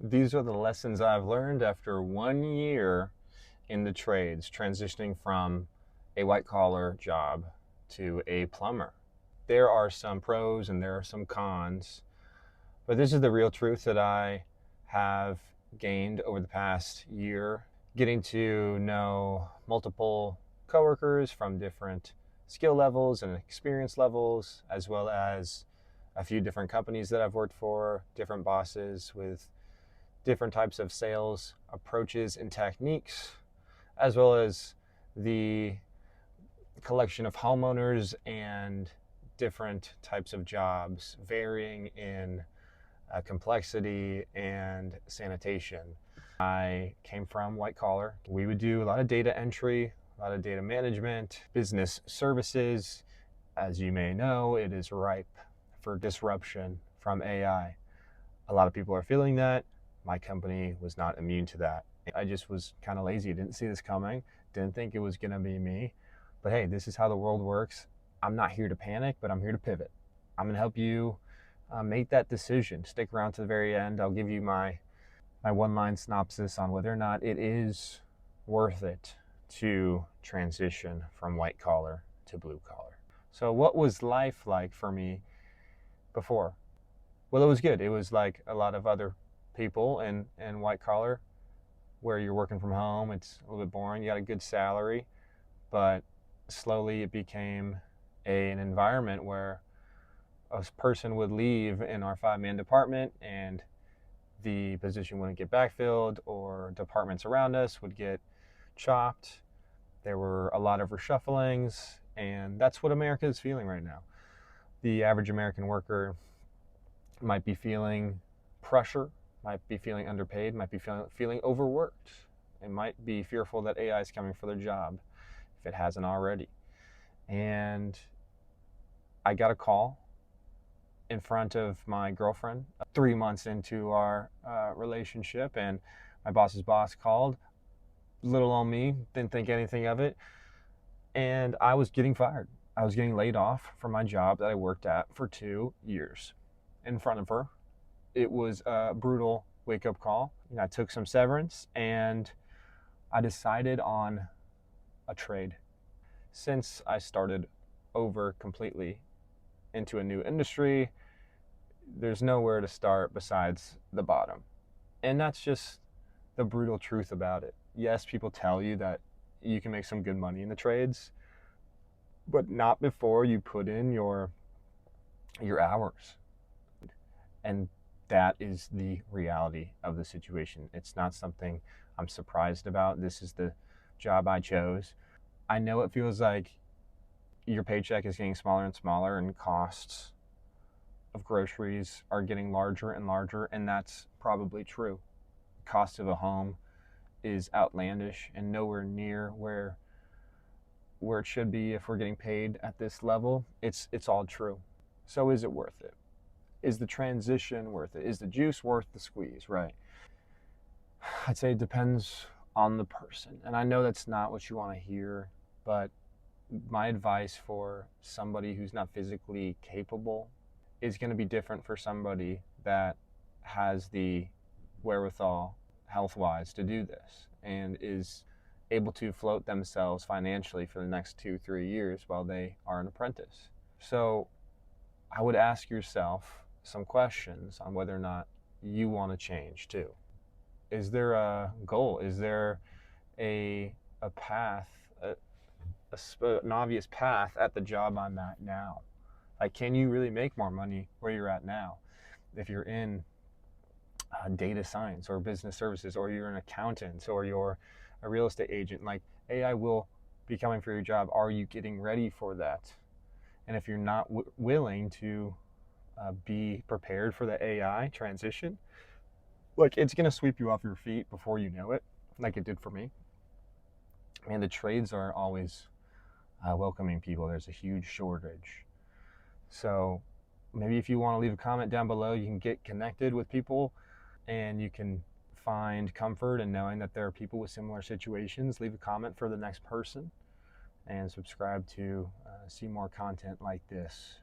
These are the lessons I've learned after 1 year in the trades, transitioning from a white collar job to a plumber. There are some pros and there are some cons, but this is the real truth that I have gained over the past year, getting to know multiple coworkers from different skill levels and experience levels, as well as a few different companies that I've worked for, different bosses with different types of sales approaches and techniques, as well as the collection of homeowners and different types of jobs, varying in complexity and sanitation. I came from white collar. We would do a lot of data entry, a lot of data management, business services. As you may know, it is ripe for disruption from AI. A lot of people are feeling that. My company was not immune to that. I just was kind of lazy, didn't see this coming, didn't think it was going to be me. But hey, this is how the world works. I'm not here to panic, but I'm here to pivot. I'm going to help you make that decision. Stick around to the very end. I'll give you my one-line synopsis on whether or not it is worth it to transition from white collar to blue collar. So what was life like for me before? Well, it was good. It was like a lot of other people in white collar, where you're working from home. It's a little bit boring. You got a good salary, but slowly it became an environment where a person would leave in our 5-man department and the position wouldn't get backfilled, or departments around us would get chopped. There were a lot of reshufflings, and that's what America is feeling right now. The average American worker might be feeling pressure, might be feeling underpaid, might be feeling overworked. It might be fearful that AI is coming for their job if it hasn't already. And I got a call in front of my girlfriend 3 months into our relationship, and my boss's boss called. Little on me, didn't think anything of it, and I was getting fired. I was getting laid off from my job that I worked at for 2 years in front of her. It was a brutal wake-up call. I took some severance and I decided on a trade. Since I started over completely into a new industry, there's nowhere to start besides the bottom. And that's just the brutal truth about it. Yes, people tell you that you can make some good money in the trades, but not before you put in your hours. And that is the reality of the situation. It's not something I'm surprised about. This is the job I chose. I know it feels like your paycheck is getting smaller and smaller, and costs of groceries are getting larger and larger, and that's probably true. The cost of a home is outlandish and nowhere near where it should be if we're getting paid at this level. It's all true. So is it worth it? Is the transition worth it? Is the juice worth the squeeze, right? I'd say it depends on the person. And I know that's not what you want to hear, but my advice for somebody who's not physically capable is going to be different for somebody that has the wherewithal health-wise to do this and is able to float themselves financially for the next 2-3 years while they are an apprentice. So I would ask yourself some questions on whether or not you want to change too. Is there a goal? Is there a path, an obvious path at the job I'm at now? Like, can you really make more money where you're at now? If you're in data science or business services, or you're an accountant, or you're a real estate agent, like, AI will be coming for your job. Are you getting ready for that? And if you're not willing to be prepared for the AI transition, like, it's going to sweep you off your feet before you know it, like it did for me. And the trades are always welcoming people. There's a huge shortage. So maybe if you want to leave a comment down below, you can get connected with people and you can find comfort in knowing that there are people with similar situations. Leave a comment for the next person and subscribe to see more content like this.